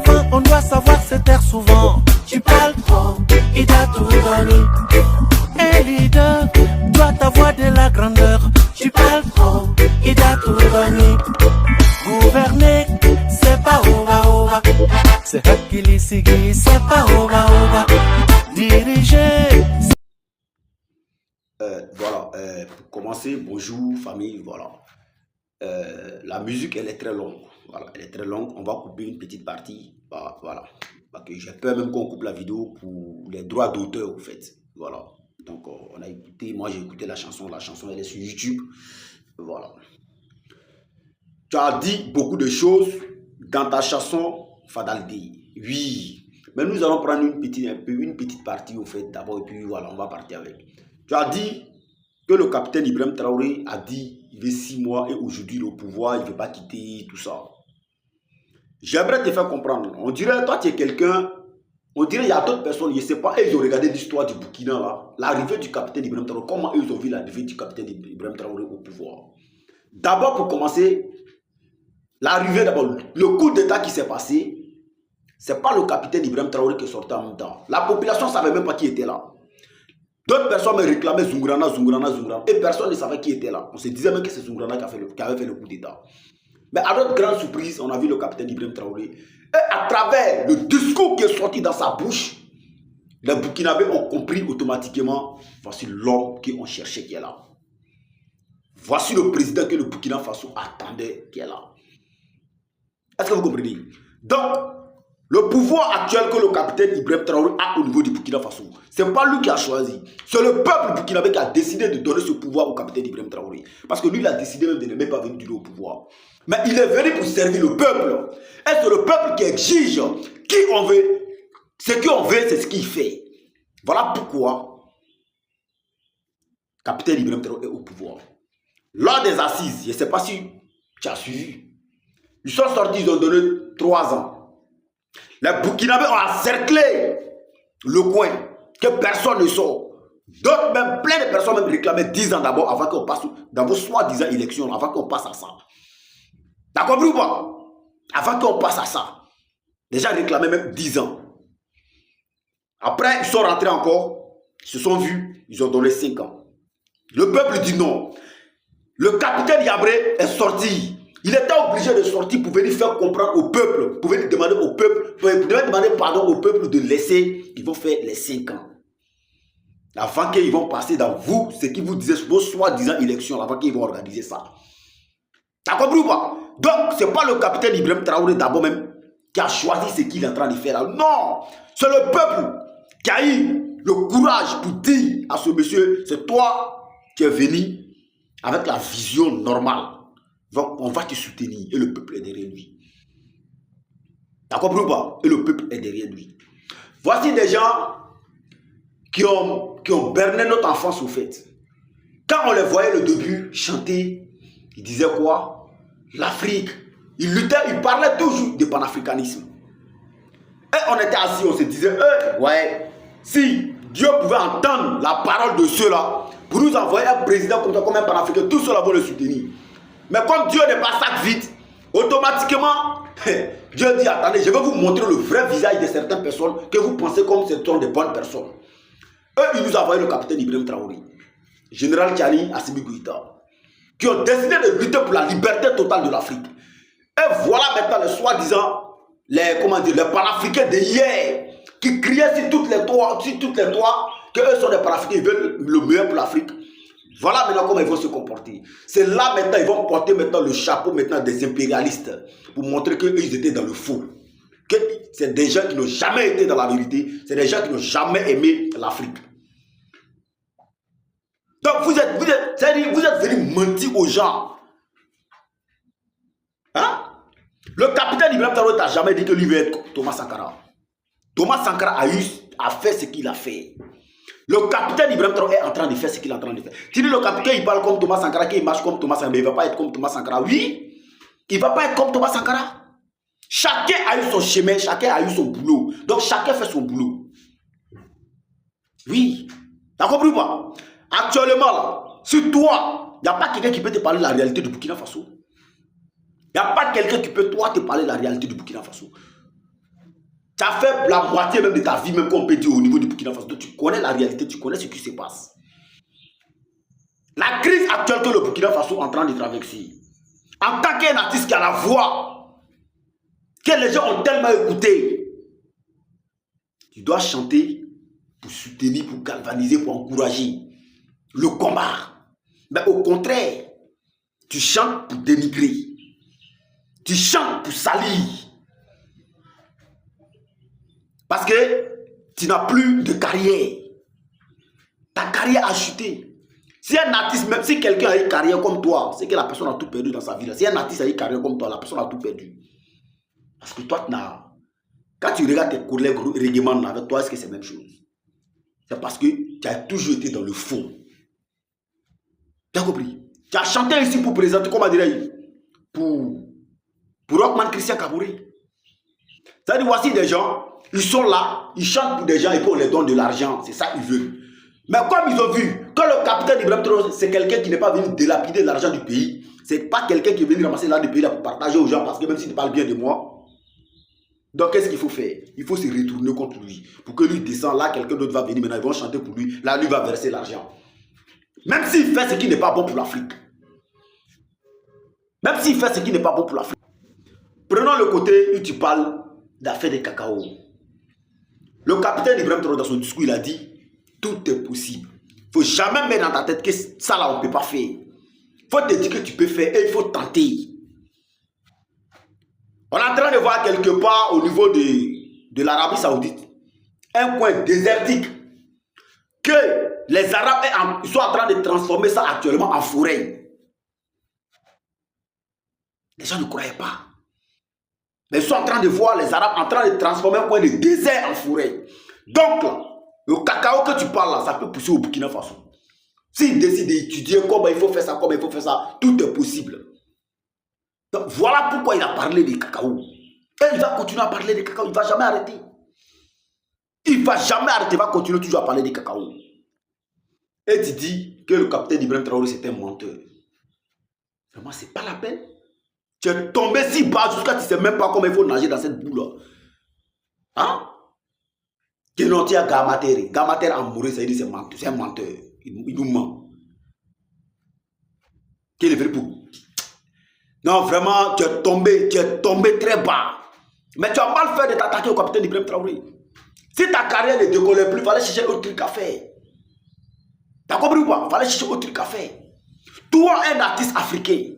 avant, on doit savoir se taire souvent. Tu parles trop, il t'a tout donné. Un leader doit avoir de la grandeur. Tu parles trop, il t'a tout donné. Gouverner, c'est pas ova. C'est Hakili Sigi, c'est pas ova. Diriger. Voilà, pour commencer, bonjour famille, voilà. La musique, elle est très longue. Voilà, elle est très longue. On va couper une petite partie. Voilà. Parce que j'ai peur même qu'on coupe la vidéo pour les droits d'auteur, en fait. Voilà. Donc, on a écouté, moi j'ai écouté la chanson. La chanson, elle est sur YouTube. Voilà. Tu as dit beaucoup de choses dans ta chanson, Fadaldi. Oui. Mais nous allons prendre une petite partie, au fait, d'abord, et puis voilà, on va partir avec. Tu as dit que le capitaine Ibrahim Traoré a dit il veut 6 mois et aujourd'hui il est au pouvoir, il ne veut pas quitter, tout ça. J'aimerais te faire comprendre. On dirait, toi tu es quelqu'un, on dirait il y a d'autres personnes, je ne sais pas, ils ont regardé l'histoire du Burkina là, l'arrivée du capitaine Ibrahim Traoré, comment ils ont vu l'arrivée du capitaine Ibrahim Traoré au pouvoir. D'abord pour commencer, l'arrivée d'abord, le coup d'état qui s'est passé, ce n'est pas le capitaine Ibrahim Traoré qui est sorti en même temps. La population ne savait même pas qui était là. D'autres personnes me réclamaient Zungrana. Et personne ne savait qui était là. On se disait même que c'est Zungrana qui avait fait le coup d'état. Mais à notre grande surprise, on a vu le capitaine Ibrahim Traoré. Et à travers le discours qui est sorti dans sa bouche, les Burkinabés ont compris automatiquement, voici l'homme qu'on cherchait qui est là. Voici le président que le Burkina Faso attendait qui est là. Est-ce que vous comprenez? Donc, le pouvoir actuel que le capitaine Ibrahim Traoré a au niveau du Burkina Faso, ce n'est pas lui qui a choisi. C'est le peuple burkinabé qui a décidé de donner ce pouvoir au capitaine Ibrahim Traoré. Parce que lui, il a décidé même de ne même pas venir au pouvoir. Mais il est venu pour servir le peuple. Et c'est le peuple qui exige qui on veut. Ce qu'on veut, c'est ce qu'il fait. Voilà pourquoi le capitaine Ibrahim Traoré est au pouvoir. Lors des assises, je ne sais pas si tu as suivi, ils sont sortis, ils ont donné 3 ans. Les Burkinabés ont encerclé le coin, que personne ne sort. D'autres, même plein de personnes même réclamaient 10 ans d'abord avant qu'on passe dans vos soi-disant élections, avant qu'on passe à ça. T'as compris ou pas? Avant qu'on passe à ça. Déjà réclamaient même 10 ans. Après, ils sont rentrés encore, ils se sont vus, ils ont donné 5 ans. Le peuple dit non. Le capitaine Yabré est sorti. Il était obligé de sortir pour venir faire comprendre au peuple, pour venir demander au peuple, pour venir demander pardon au peuple de laisser, ils vont faire les 5 ans. Avant qu'ils vont passer dans vous, ce qui vous disait, vos soi-disant élections, avant qu'ils vont organiser ça. T'as compris ou pas? Donc, ce n'est pas le capitaine Ibrahim Traoré d'abord même qui a choisi ce qu'il est en train de faire là. Non! C'est le peuple qui a eu le courage pour dire à ce monsieur, c'est toi qui es venu avec la vision normale. Donc, on va te soutenir et le peuple est derrière lui. T'as compris ou pas? Et le peuple est derrière lui. Voici des gens qui ont berné notre enfance au fait. Quand on les voyait le début chanter, ils disaient quoi? L'Afrique. Ils luttaient, ils parlaient toujours de panafricanisme. Et on était assis, on se disait, ouais, si Dieu pouvait entendre la parole de ceux-là, pour nous envoyer un président comme ça, comme un panafricain, tous ceux-là vont le soutenir. Mais comme Dieu n'est pas sac vite, automatiquement, Dieu dit, attendez, je vais vous montrer le vrai visage de certaines personnes que vous pensez comme ce sont des bonnes personnes. Eux, ils nous ont envoyé le capitaine Ibrahim Traoré, général Tchani Assimi Goïta, qui ont décidé de lutter pour la liberté totale de l'Afrique. Et voilà maintenant les soi-disant, les panafricains de hier, qui criaient sur toutes les toits, que eux sont des panafricains, ils veulent le meilleur pour l'Afrique. Voilà maintenant comment ils vont se comporter. C'est là maintenant, ils vont porter maintenant le chapeau maintenant des impérialistes pour montrer qu'ils étaient dans le faux. Que c'est des gens qui n'ont jamais été dans la vérité. C'est des gens qui n'ont jamais aimé l'Afrique. Donc vous êtes venus mentir aux gens. Hein? Le capitaine Ibrahim Traoré n'a jamais dit que lui veut être Thomas Sankara. Thomas Sankara a fait ce qu'il a fait. Le capitaine Ibrahim Traoré est en train de faire ce qu'il est en train de faire. Tu dis le capitaine, il parle comme Thomas Sankara, qu'il marche comme Thomas Sankara, mais il ne va pas être comme Thomas Sankara. Oui, il ne va pas être comme Thomas Sankara. Chacun a eu son chemin, chacun a eu son boulot. Donc chacun fait son boulot. Oui. T'as compris ou pas? Actuellement, là, sur toi, il n'y a pas quelqu'un qui peut te parler de la réalité du Burkina Faso. Il n'y a pas quelqu'un qui peut, toi, te parler de la réalité du Burkina Faso. Tu as fait la moitié même de ta vie, même qu'on peut dire au niveau du Burkina Faso. Donc, tu connais la réalité, tu connais ce qui se passe. La crise actuelle que le Burkina Faso est en train de traverser, en tant qu'un artiste qui a la voix, que les gens ont tellement écouté, tu dois chanter pour soutenir, pour galvaniser, pour encourager le combat. Mais au contraire, tu chantes pour dénigrer. Tu chantes pour salir. Parce que tu n'as plus de carrière. Ta carrière a chuté. Si un artiste, même si quelqu'un a une carrière comme toi, c'est que la personne a tout perdu dans sa vie. Si un artiste a une carrière comme toi, la personne a tout perdu. Parce que toi, quand tu regardes tes collègues règlements avec toi, est-ce que c'est la même chose? C'est parce que tu as toujours été dans le faux. Tu as compris? Tu as chanté ici pour présenter, comment dirais-je, pour Rockman Christian Kabouré. C'est-à-dire, voici des gens, ils sont là, ils chantent pour des gens et puis on les donne de l'argent. C'est ça qu'ils veulent. Mais comme ils ont vu que le capitaine Ibrahim Traoré, c'est quelqu'un qui n'est pas venu délapider l'argent du pays, c'est pas quelqu'un qui est venu ramasser l'argent du pays là pour partager aux gens parce que même s'il parle bien de moi, donc qu'est-ce qu'il faut faire? Il faut se retourner contre lui. Pour que lui descende, là quelqu'un d'autre va venir, maintenant ils vont chanter pour lui, là lui va verser l'argent. Même s'il fait ce qui n'est pas bon pour l'Afrique. Même s'il fait ce qui n'est pas bon pour l'Afrique. Prenons le côté où tu parles d'affaires de cacao. Le capitaine Ibrahim Traoré dans son discours, il a dit tout est possible. Il ne faut jamais mettre dans ta tête que ça là on ne peut pas faire. Il faut te dire que tu peux faire et il faut tenter. On est en train de voir quelque part au niveau de l'Arabie Saoudite un coin désertique que les Arabes sont en train de transformer ça actuellement en forêt. Les gens ne croyaient pas. Mais ils sont en train de voir les Arabes en train de transformer un coin de désert en forêt. Donc, le cacao que tu parles là, ça peut pousser au Burkina Faso. S'ils décident d'étudier comment il faut faire ça, comment il faut faire ça, tout est possible. Donc, voilà pourquoi il a parlé des cacao. Et il va continuer à parler des cacao, il ne va jamais arrêter. Il ne va jamais arrêter, il va continuer toujours à parler des cacao. Et tu dis que le capitaine Ibrahim Traoré c'est un menteur. Vraiment, ce n'est pas la peine. Tu es tombé si bas jusqu'à tu ne sais même pas comment il faut nager dans cette boue-là. Hein? Tu es à Gamatere. Gamatere amoureux, ça veut dire c'est un menteur. Il nous ment. Quel est vrai pour... Non, vraiment, tu es tombé très bas. Mais tu as mal fait de t'attaquer au capitaine Ibrahim Traoré. Si ta carrière ne décollait plus, il fallait chercher autre truc à faire. T'as compris ou pas? Il fallait chercher autre truc à faire. Toi, un artiste africain,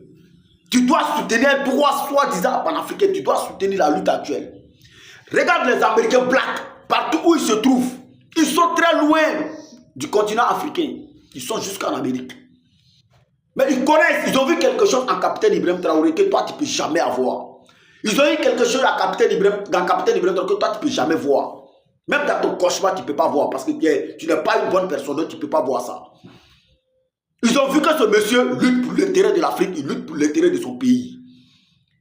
tu dois soutenir un droit soi-disant panafricain, tu dois soutenir la lutte actuelle. Regarde les Américains blacks, partout où ils se trouvent, ils sont très loin du continent africain. Ils sont jusqu'en Amérique. Mais ils connaissent, ils ont vu quelque chose en capitaine Ibrahim Traoré que toi tu ne peux jamais avoir. Ils ont eu quelque chose dans capitaine Ibrahim Traoré que toi tu ne peux jamais voir. Même dans ton cauchemar, tu ne peux pas voir parce que tu n'es pas une bonne personne, donc tu ne peux pas voir ça. Ils ont vu que ce monsieur lutte pour l'intérêt de l'Afrique, il lutte pour l'intérêt de son pays.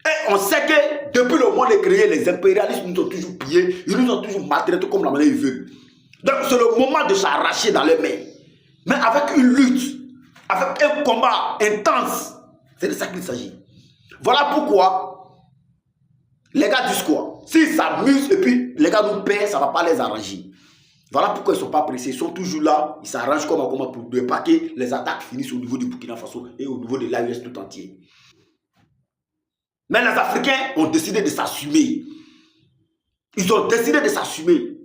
Et on sait que depuis le monde est créé, les impérialistes nous ont toujours pillés, ils nous ont toujours maltraités comme la manière ils veulent. Donc c'est le moment de s'arracher dans les mains. Mais avec une lutte, avec un combat intense, c'est de ça qu'il s'agit. Voilà pourquoi les gars disent quoi? S'ils s'amusent et puis les gars nous paient, ça ne va pas les arranger. Voilà pourquoi ils ne sont pas pressés, ils sont toujours là, ils s'arrangent comme pour ne pas que les attaques finissent au niveau du Burkina Faso et au niveau de l'AES tout entier. Mais les Africains ont décidé de s'assumer. Ils ont décidé de s'assumer.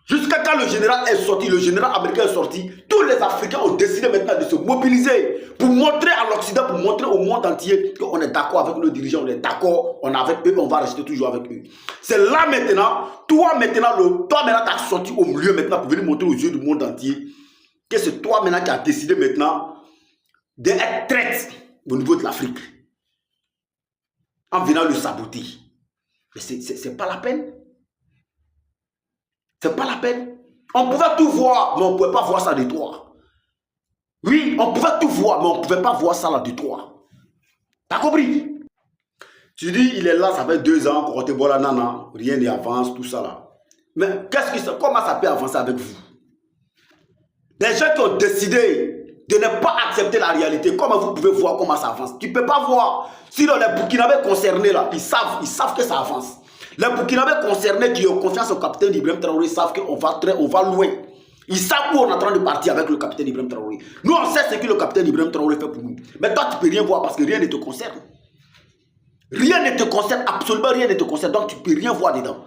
Jusqu'à quand le général est sorti, le général américain est sorti, tous les Africains ont décidé maintenant de se mobiliser pour montrer à l'Occident, pour montrer au monde entier qu'on est d'accord avec nos dirigeants, on est d'accord, on est avec eux, on va rester toujours avec eux. C'est là maintenant, toi maintenant tu as sorti au milieu maintenant pour venir montrer aux yeux du monde entier que c'est toi maintenant qui as décidé maintenant d'être traite au niveau de l'Afrique. En venant le saboter. Mais c'est pas la peine. C'est pas la peine. On pouvait tout voir, mais on ne pouvait pas voir ça de toi. Oui, on pouvait tout voir, mais on ne pouvait pas voir ça là de toi. T'as compris? Tu dis, il est là, ça fait 2 ans, qu'on te boit la nana, rien n'avance, tout ça là. Mais comment ça peut avancer avec vous? Les gens qui ont décidé de ne pas accepter la réalité, comment vous pouvez voir comment ça avance? Tu ne peux pas voir. Sinon, les Burkinabés concernés là, ils savent que ça avance. Les Burkinabés concernés qui ont confiance au capitaine Ibrahim Traoré savent qu'on va loin. Ils savent où on est en train de partir avec le capitaine Ibrahim Traoré. Nous, on sait ce que le capitaine Ibrahim Traoré fait pour nous. Mais toi, tu ne peux rien voir parce que rien ne te concerne. Rien ne te concerne, absolument rien ne te concerne. Donc, tu ne peux rien voir dedans.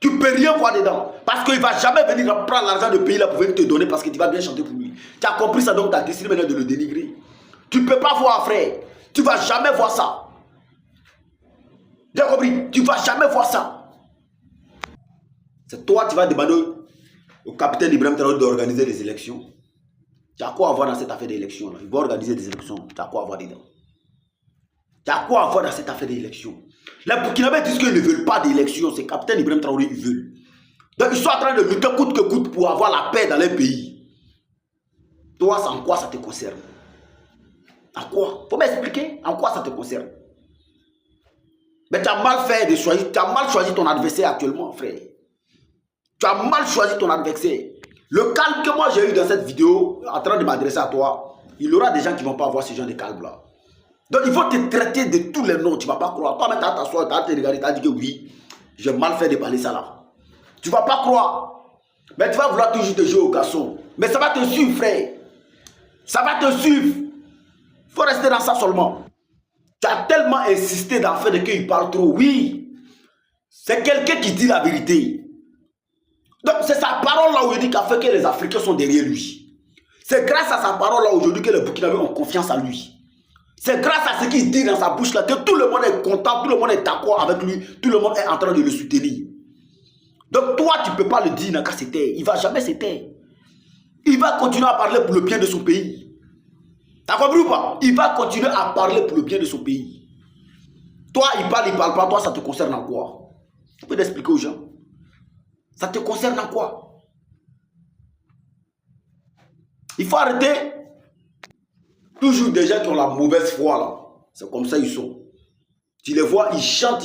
Tu ne peux rien voir dedans. Parce qu'il ne va jamais venir prendre l'argent de pays là pour venir te donner parce que tu vas bien chanter pour lui. Tu as compris ça, donc tu as décidé maintenant de le dénigrer. Tu ne peux pas voir, frère. Tu ne vas jamais voir ça. Tu as compris? Tu ne vas jamais voir ça. C'est toi qui vas demander au capitaine Ibrahim Traoré d'organiser les élections. Tu as quoi avoir dans cette affaire d'élection? Il va organiser des élections. Tu as quoi avoir dedans? Tu as quoi avoir dans cette affaire d'élection? Les Burkinabés disent qu'ils ne veulent pas d'élection. C'est capitaine Ibrahim Traoré, ils veulent. Donc ils sont en train de lutter coûte que coûte pour avoir la paix dans les pays. Toi, en quoi ça te concerne? En quoi? Faut m'expliquer en quoi ça te concerne. Mais tu as mal fait de choisir. Tu as mal choisi ton adversaire actuellement, frère. Tu as mal choisi ton adversaire. Le calme que moi j'ai eu dans cette vidéo, en train de m'adresser à toi, il y aura des gens qui ne vont pas avoir ce genre de calme-là. Donc il faut te traiter de tous les noms. Tu ne vas pas croire. Toi, maintenant, tu as t'asseoir, tu as te regarder, tu as dit que oui, j'ai mal fait de parler ça là. Tu ne vas pas croire. Mais tu vas vouloir toujours te jouer au garçon. Mais ça va te suivre, frère. Ça va te suivre. Il faut rester dans ça seulement. Tu as tellement insisté dans le fait qu'il parle trop. Oui. C'est quelqu'un qui dit la vérité. Donc c'est sa parole là où il dit qu'il a fait que les Africains sont derrière lui. C'est grâce à sa parole là aujourd'hui que les Burkinabés ont confiance en lui. C'est grâce à ce qu'il dit dans sa bouche là que tout le monde est content, tout le monde est d'accord avec lui, tout le monde est en train de le soutenir. Donc toi tu ne peux pas le dire, Naka se taire. Il ne va jamais se taire. Il va continuer à parler pour le bien de son pays. T'as compris ou pas? Il va continuer à parler pour le bien de son pays. Toi il parle pas, toi ça te concerne en quoi? Tu peux l'expliquer aux gens. Ça te concerne en quoi? Il faut arrêter. Toujours des gens qui ont la mauvaise foi là. C'est comme ça ils sont. Tu les vois, ils chantent,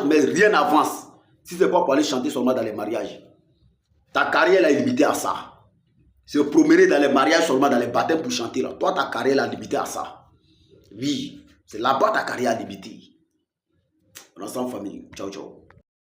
mais rien n'avance. Si c'est pas pour aller chanter seulement dans les mariages. Ta carrière est limitée à ça. Se promener dans les mariages seulement dans les baptêmes pour chanter là. Toi ta carrière est limitée à ça. Oui, c'est là-bas ta carrière est limitée. On est ensemble famille. Ciao ciao.